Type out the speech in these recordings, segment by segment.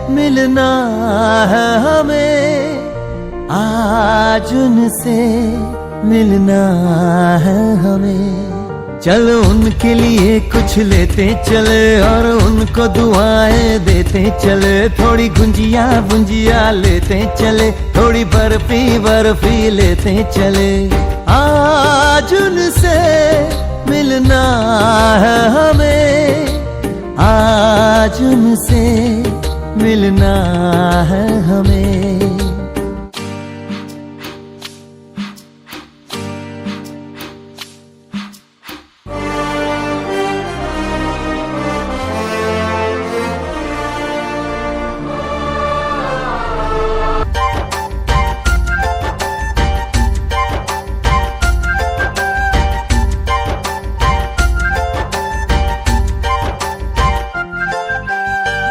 मिलना है हमें, आज उनसे मिलना है हमें। चल उनके लिए कुछ लेते चले और उनको दुआएं देते चले। थोड़ी गुंजिया बुंजिया लेते चले, थोड़ी बर्फी बर्फी लेते चले। आज उनसे मिलना है हमें, आज उनसे मिलना है हमें।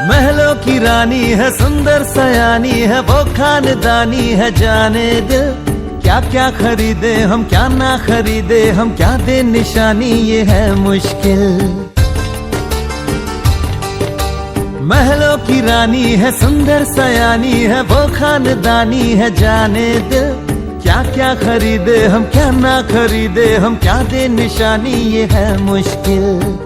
महलों की रानी है, सुंदर सयानी है, वो खानदानी है जाने दिल। क्या क्या खरीदे हम, क्या ना खरीदे हम, क्या दे निशानी ये है मुश्किल। महलों की रानी है, सुंदर सयानी है, वो खानदानी है जाने दिल। क्या क्या खरीदे हम, क्या ना खरीदे हम, क्या दे निशानी ये है मुश्किल।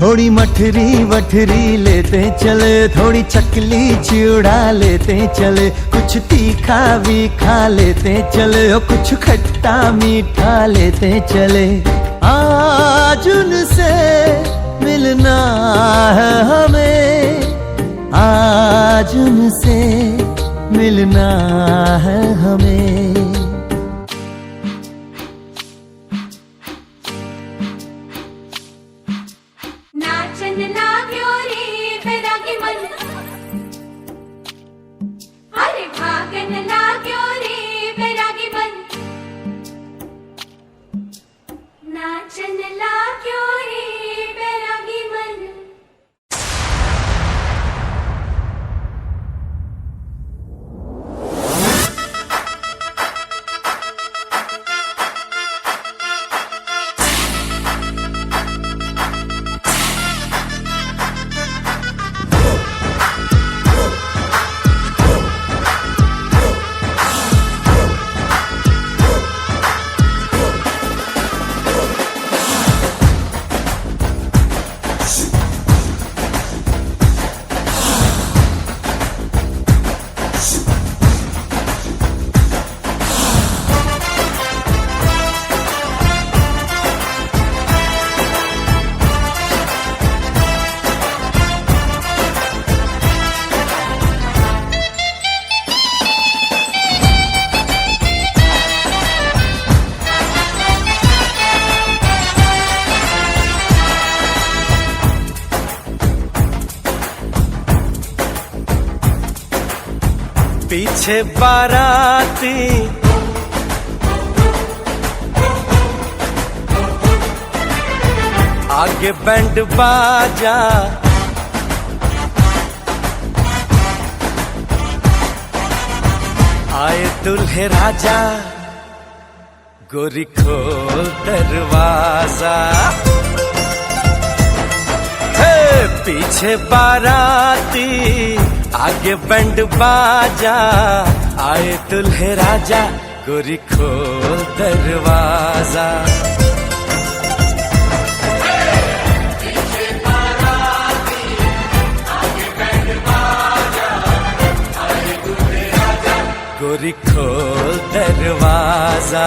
थोड़ी मठरी वठरी लेते चले, थोड़ी चकली चिड़ा लेते चले। कुछ तीखा भी खा लेते चले और कुछ खट्टा मीठा लेते चले। आज उनसे मिलना है हमें, आज उनसे मिलना है हमें। नाचन लाग्यो रे बैरागी मन, अरे भागन लाग्यो रे बैरागी मन। नाचन लाग्यो रे बैरागी मन। पीछे बाराती आगे बैंड बाजा, आए दुल्हे राजा, गोरी खोल दरवाजा। पीछे बाराती आगे बैंड बाजा, आए दुल्हे राजा, गोरी खोल दरवाजा। गोरी खोल दरवाजा।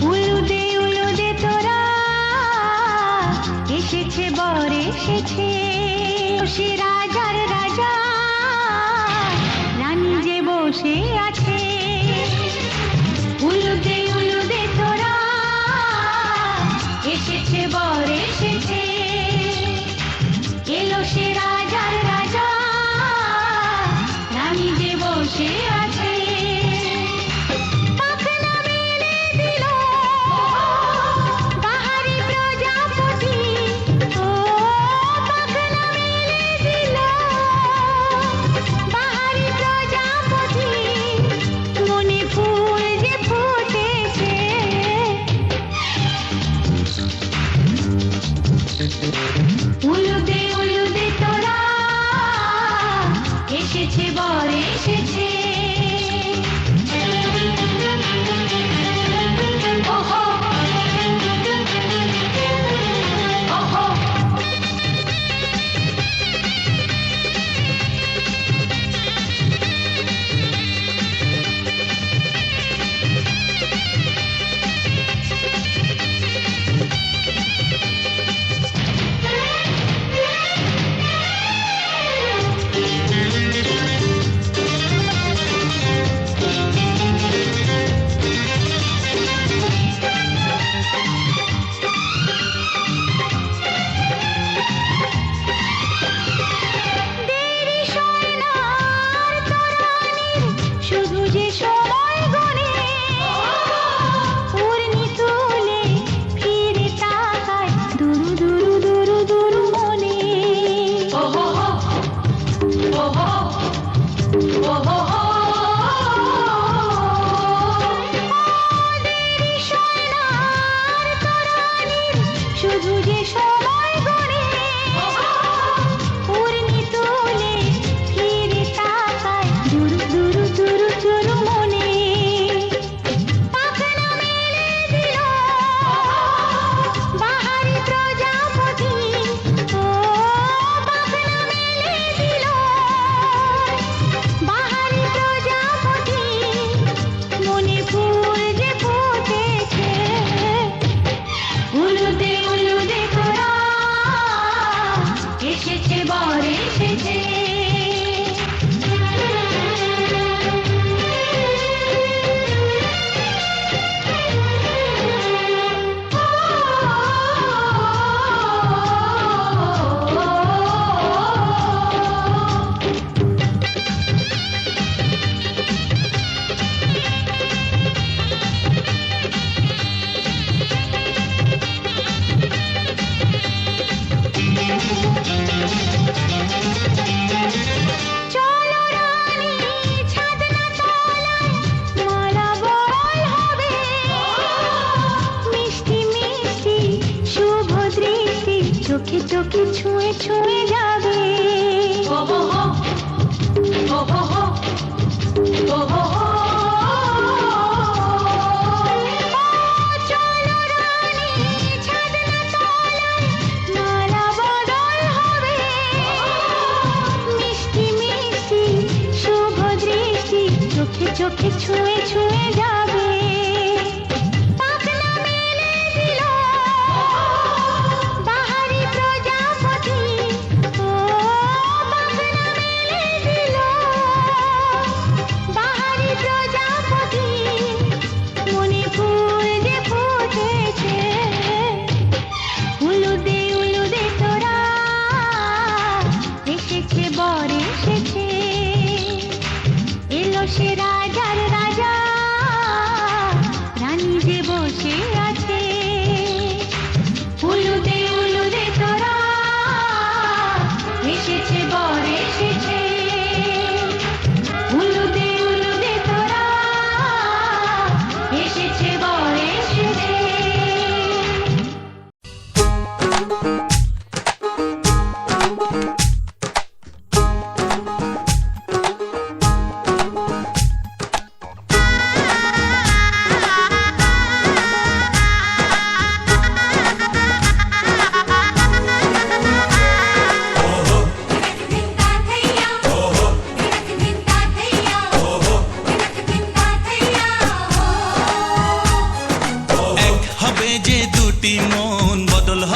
উলুদে তোরা এসেছে বর এসেছে, সে রাজার রাজা রানী যে বসে আছে। উলুদে তোরা এসেছে বর এসেছে, এলো সে রাজার রাজা রানী যে বসে আছে। পাখনা মেলে দিল বাহারি প্রজাপতি, ও পাখনা মেলে দিল বাহারি প্রজাপতি, মনে ফুল যে ফুটেছে। উলুদে তোরা এসেছে বর এসেছে। ওহো ওহো দেরি সয় না আর তরানির, শুধু যে সময় গুনে উর্মি তুলে ফিরে তাকায় দুরু দুরু দুরু দুরু মনে। ওহো ওহো ওহো দেরি সয় না আর তরানির, শুধু যে সময় গুনে উর্মি তুলে ফিরে তাকায় দুরু দুরু দুরু দুরু মনে। পাখনা মেলে দিল বাহারি প্রজাপতি, ও পাখনা মেলে দিল বাহারি প্রজাপতি, মনে ফুল যে ফুটেছে। উলুদে তোরা এসেছে বর এসেছে। চলো রানী ছাদনা তলায় মালা বরণ হবে, মিষ্টি মিষ্টি শুভ দৃষ্টি চোখে চোখে ছুঁয়ে ছুঁয়ে যাবে। ওহো ওহো ওহো চলো রানী ছাদনা তলায় মালা বদল হবে, মিষ্টি মিষ্টি শুভ দৃষ্টি চোখে চোখে ছুঁয়ে ছুঁয়ে যাবে। পাখনা মেলে দিল বাহারি প্রজাপতি, ও পাখনা মেলে দিল বাহারি প্রজাপতি, মনে ফুল যে ফুটেছে। উলুদে তোরা এসেছে বর এসেছে, এলো সে রাজার রাজা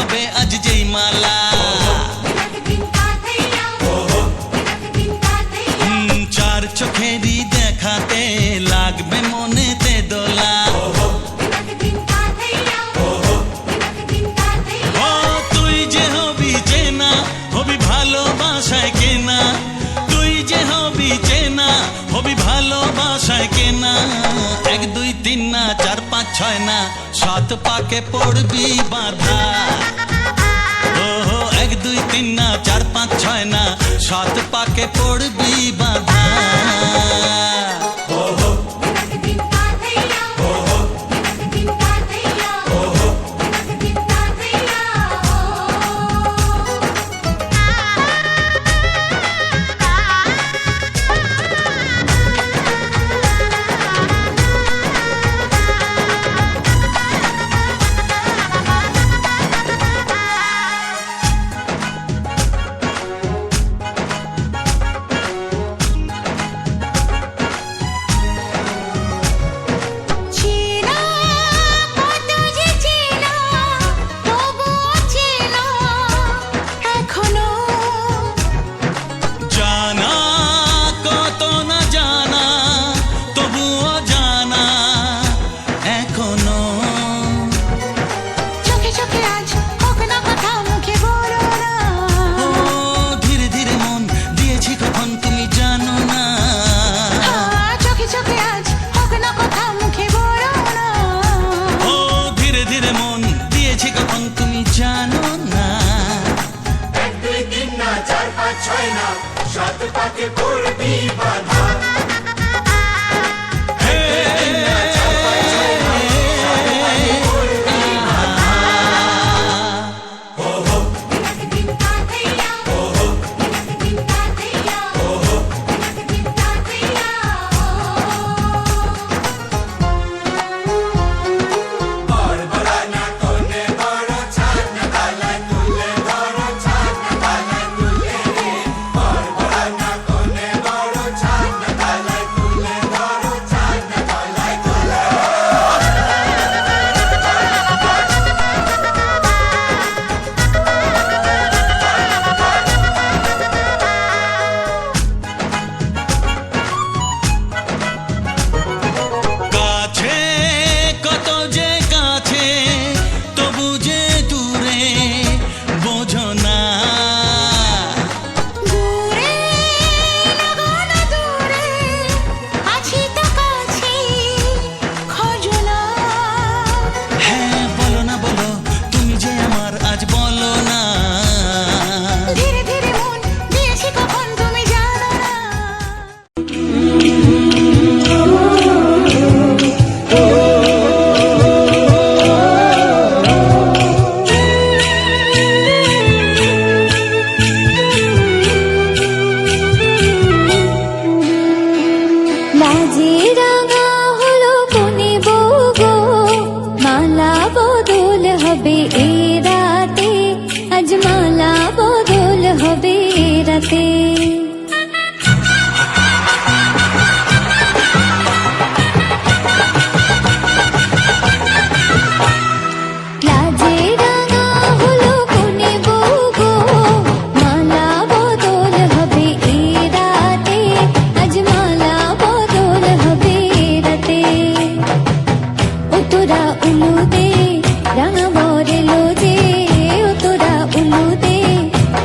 হবে আজ যেই মালা চার চোখেরই দেখাতে লাগবে মনেতে দোলা ও তুই যে হবি চেনা হবি ভালোবাসায় কেনা তুই যে হবি চেনা হবি ভালোবাসায় কেনা 1 2 3 না 4 5 6 না 7 পাকে পড়বি বাধা ওহো 1 2 3 না 4 5 6 না 7 পাকে পড়বি বাধা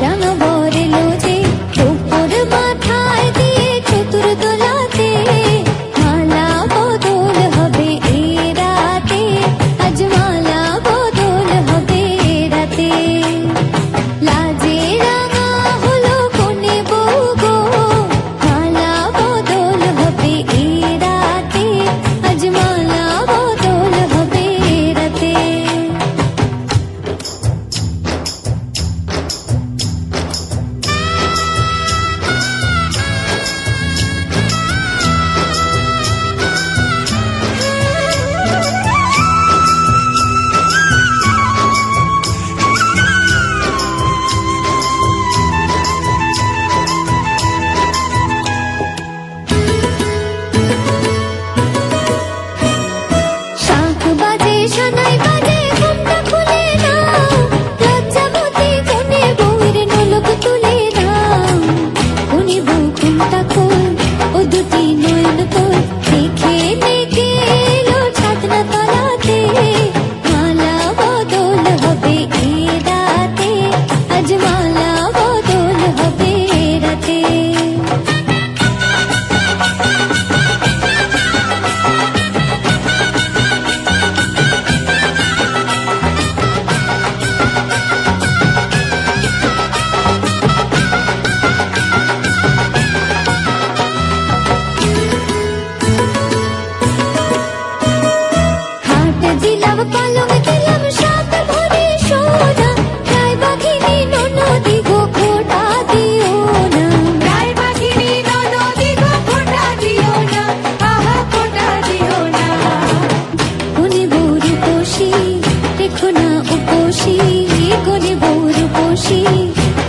Rang bore loje,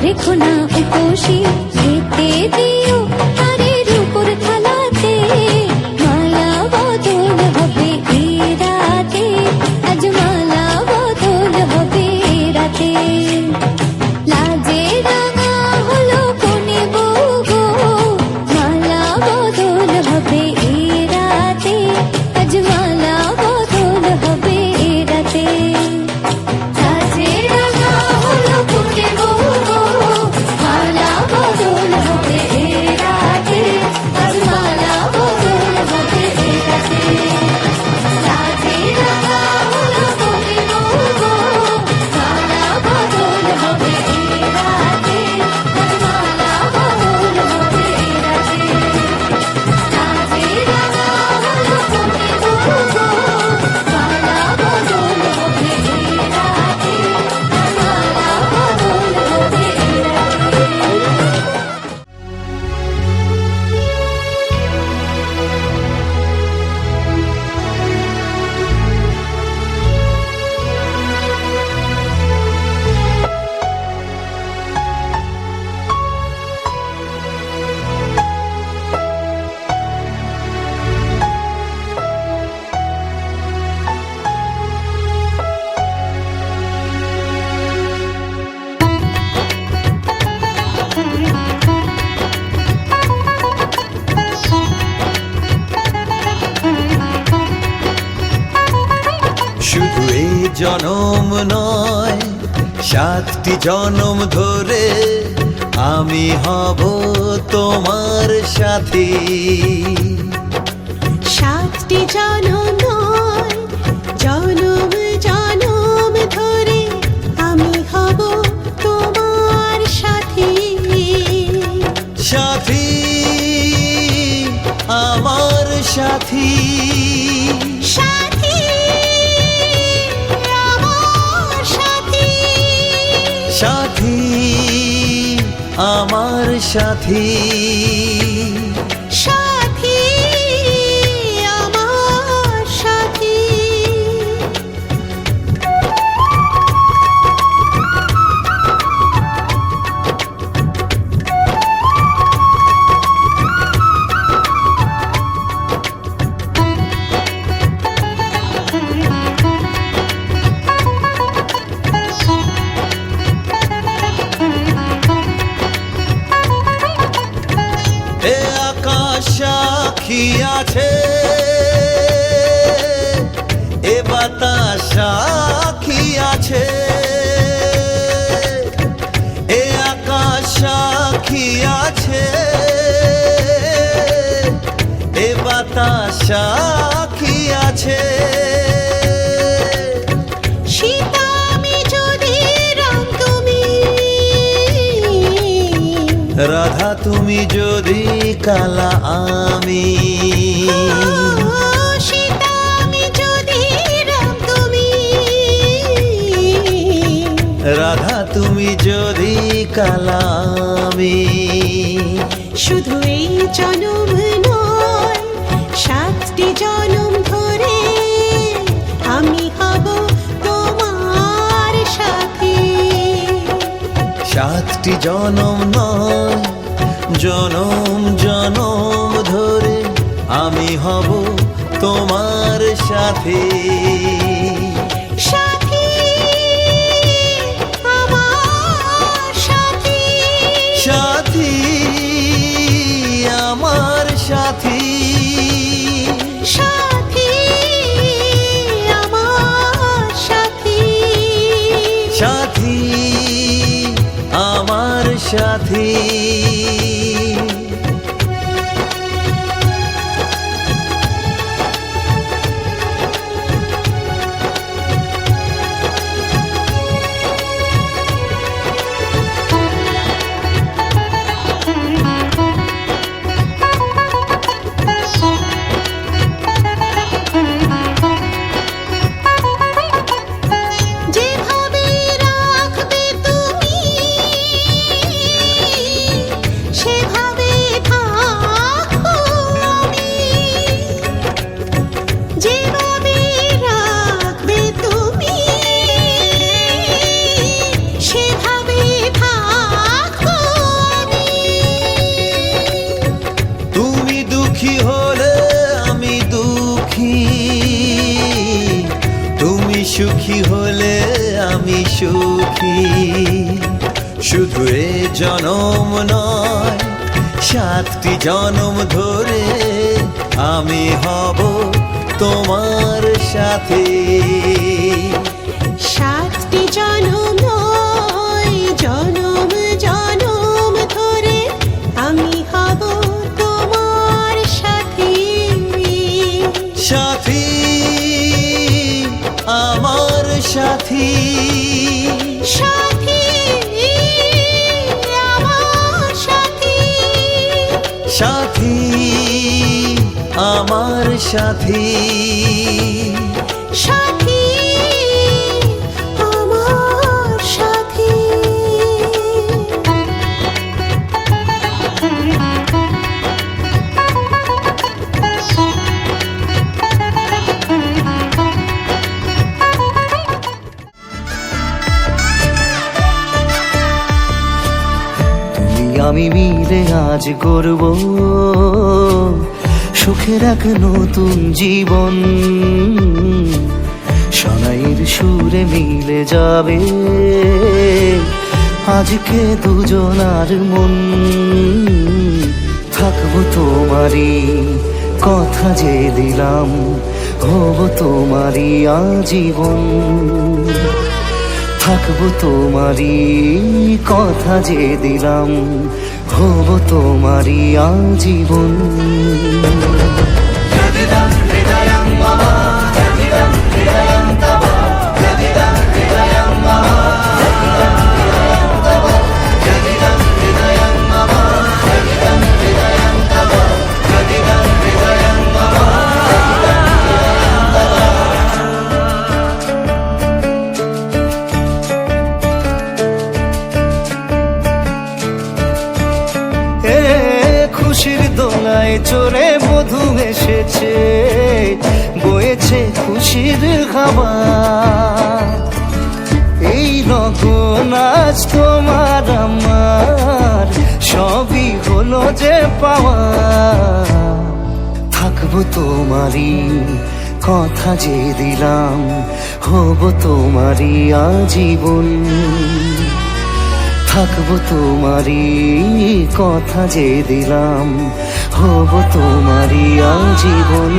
রেখো না উপসী খেতে দিও তারের উপর থালাতে মালা বদল হবে এই রাতে আজ মালা বদল হবে এই রাতে লাজে রাঙা হলো কোনে বউ গো মালা বদল হবে এই রাতে আজ মালা বদল হবে এই রাতে লাজে রাঙা হলো কোনে বউ গো মালা বদল হবে এই রাতে আজ মালা বদল হবে এই রাতে লাজে রাঙা হলো কোনে বউ গো মালা বদল হবে এই রাতে আজ মালা বদল হবে এই রাতে লাজে রাঙা হলো কোনে বউ গো মালা বদল হবে এই রাতে আজ মালা বদল হবে এই রাতে শুধু এই জনম নয় 7টি জনম ধরে আমি হব তোমার সাথী 7টি জনম নয় জনম জনম ধরে আমি হব তোমার সাথী সাথী আমার সাথী সাথী আমার সাথী সাথী আমার সাথী সাথী আমার সাথী এ আকাশ সাক্ষী আছে এ বাতাস সাক্ষী আছে এ আকাশ সাক্ষী আছে এ বাতাস সাক্ষী আছে সীতা আমি যদি রাম তুমি রাধা তুমি যদি কালা আমি সীতা আমি যদি রাম তুমি রাধা তুমি যদি কালা আমি শুধু এই জনম নয় 7টি জনম ধরে আমি হব তোমার সাথী 7টি জনম নয় জনম জনম ধরে আমি হব তোমার সাথী সাথী আমার সাথী সাথী আমার সাথী সাথী আমার সাথী সাথী আমার সাথী যেভাবে রাখবে তুমি সুখী হলে আমি সুখী, শুধু এ জনম নয়, 7টি জনম ধরে আমি হব তোমার সাথে। 7টি জনম নয়, জনম জনম ধরে আমি হব তোমার সাথী। সাথী, আমার সাথী, সাথী, আমার সাথী, সাথী, আমার সাথী, সাথী, আমার সাথী। তুমি আমি মিলে আজ গড়ব সুখের এক নতুন জীবন। সানাইয়ের সুরে মিলে যাবে আজকে দুজনার মন। থাকবো তোমারই কথা যে দিলাম, হব তোমারই আজীবন। থাকবো তোমারই কথা যে দিলাম, হব তোমারই আজীবন। খুশির দোলায় চড়ে মধু এসেছে, বয়েছে খুশির খাবার। এই লগন আজ তোমার আমার, সবই হলো যে পাওয়া। থাকবো তোমারই কথা যে দিলাম, হব তোমারই আজীবন। থাকবো তোমারই কথা যে দিলাম, হব তোমারই আজীবন।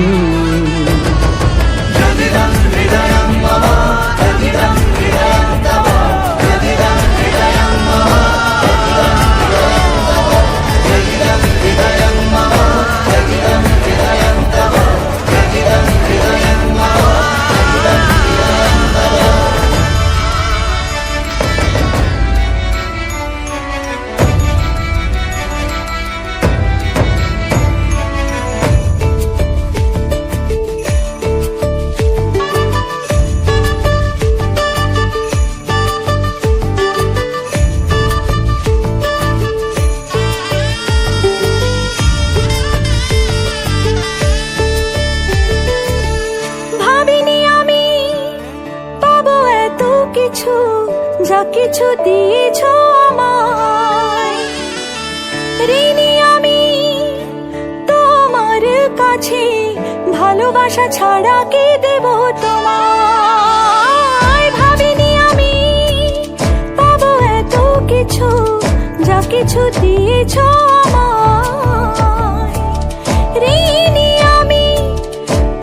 যা কিছু দিয়েছ আমায়, ঋণী আমি তোমার কাছে। ভালোবাসা ছাড়া কি দেব তোমায়? ভাবিনি আমি পাবো এত কিছু, যা কিছু দিয়েছ আমায়। ঋণী আমি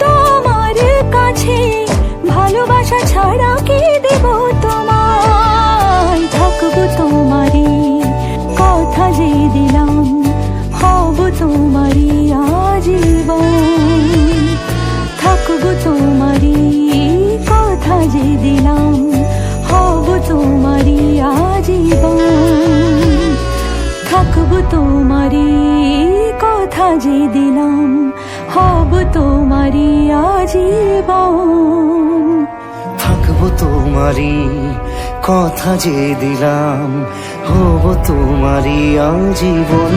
তোমার কাছে, ভালোবাসা ছাড়া কি দেব তোমায়? থাকবো তোমারই কথা যে দিলাম, হব তোমারই আজীবন। থাকবো তোমারই কথা যে দিলাম, হব তোমারই আজীবন। থাকবো তোমারই কথা যে দিলাম, হব তোমারই আজীবন। থাকবো তোমারই কথা যে দিলাম, হব তোমারই আজীবন।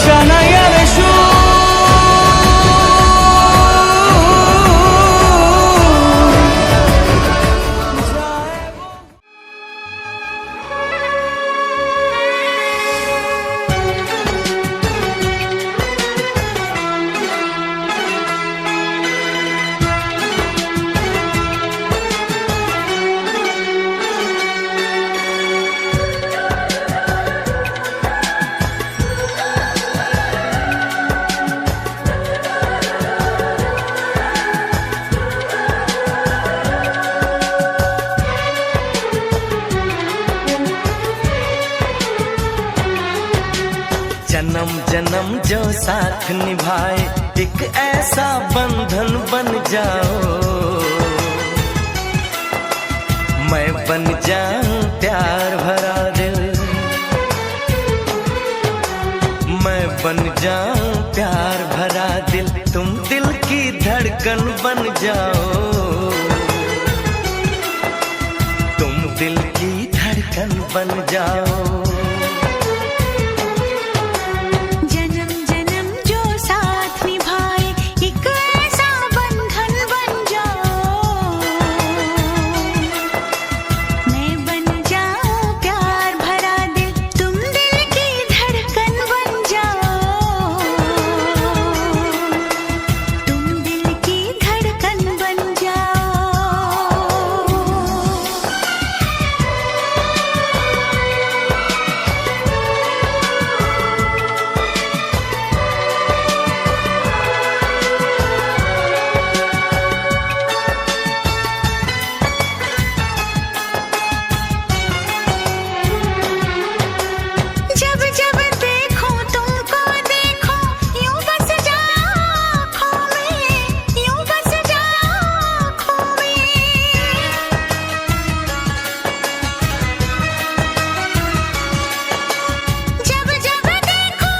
সানাইয়ের সুর निभाए एक ऐसा बंधन बन जाओ, मैं बन जाऊं प्यार भरा दिल, मैं बन जाऊं प्यार भरा दिल, तुम दिल की धड़कन बन जाओ, तुम दिल की धड़कन बन जाओ। जन्म जन्म जो साथ निभाए एक ऐसा बंधन बन जाओ, मैं बन जाऊं प्यार भरा दिल, तुम दिल की धड़कन बन जाओ, तुम दिल की धड़कन बन जाओ। जब जब देखो तुमको देखो यूं बस जाओ आँखों में, यूं बस जाओ आँखों में। जब जब देखो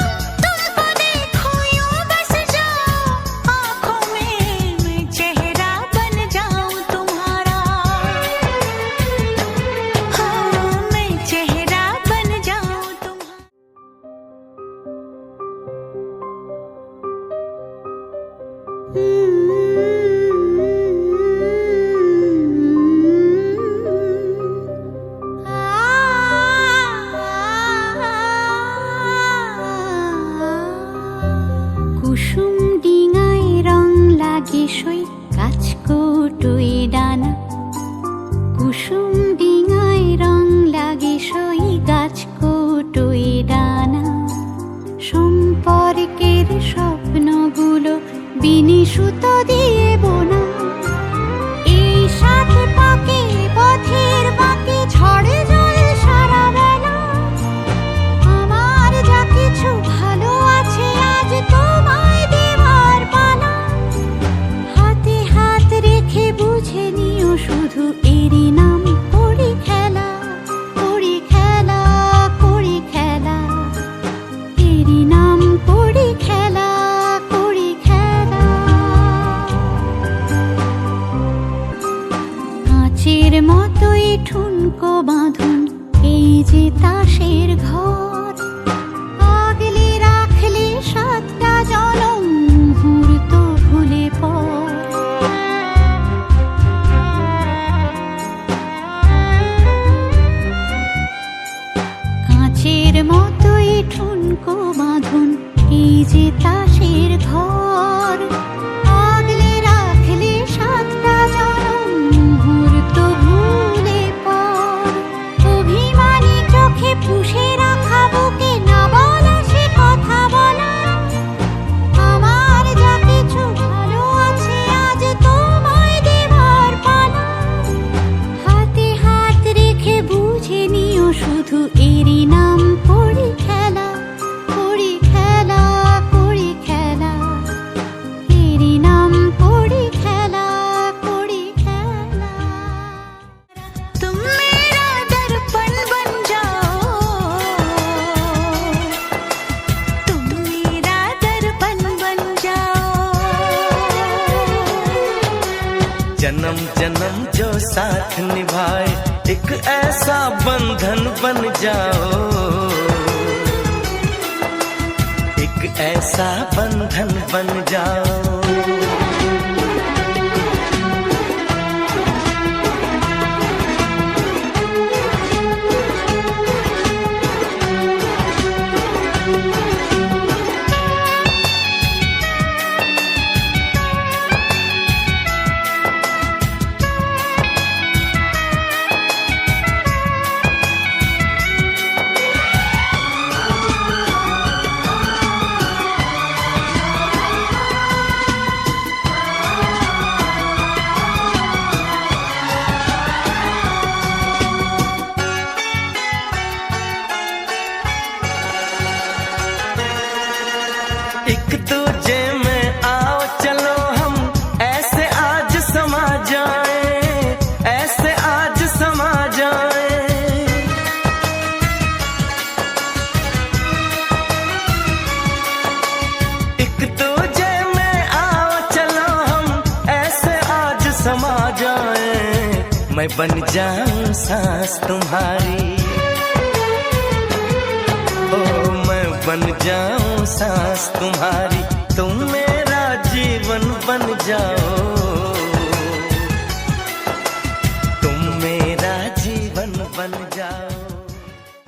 तुमको देखो यूं बस जाओ आँखों में, मैं चेहरा बन जाऊं तुम्हारा, हाँ मैं चेहरा बन जाऊं तुम्हारा। কুসুম ডিঙায় রং লাগে সই কাচকোটই ডানা, কুসুম ডিঙায় রং লাগে সই গাছকোটই ডানা, সম্পর্কের স্বপ্নগুলো বিনি সুতো দিয়ে বোনা, এই সাথে পাকে পথের বাঁকে ঝড়ে জল সারা বেলা, আমার যা কিছু ভালো আছে আজ তোমায় দেওয়ার পালা, হাতে হাত রেখে বুঝে নিও শুধু এরই নাম করি খেলা, করি খেলা, করি খেলা, এরই নাম করি খেলা, করি খেলা। কাঁচের মতোই ঠুনকো বাঁধন এই যে তাসের ঘর, আগলে রাখলে সাতটা জনম মুহূর্ত ভুলে পর। কাঁচের মতোই ঠুনকো বাঁধন এই যে তাসের ঘর, আগলে রাখলে সাতটা জনম মুহূর্ত ভুলে পর। অভিমানী চোখে পুষে রাখা বুকে না বলা সে কথা বলা, আমার যা কিছু ভালো আছে আজ তোমায় দেওয়ার পালা, হাতে হাত রেখে বুঝে নিও শুধু এরই নাম করি খেলা, করি খেলা, করি খেলা, এরই নাম করি খেলা, করি খেলা। तुम मेरा दर्पण बन जाओ, तुम मेरा दर्पण बन जाओ। जन्म जन्म जो साथ निभाए एक ऐसा बंधन बन जाओ, एक ऐसा बंधन बन जाओ। मैं बन जाऊं सांस तुम्हारी, ओ मैं बन जाऊं सांस तुम्हारी, तुम मेरा जीवन बन जाओ।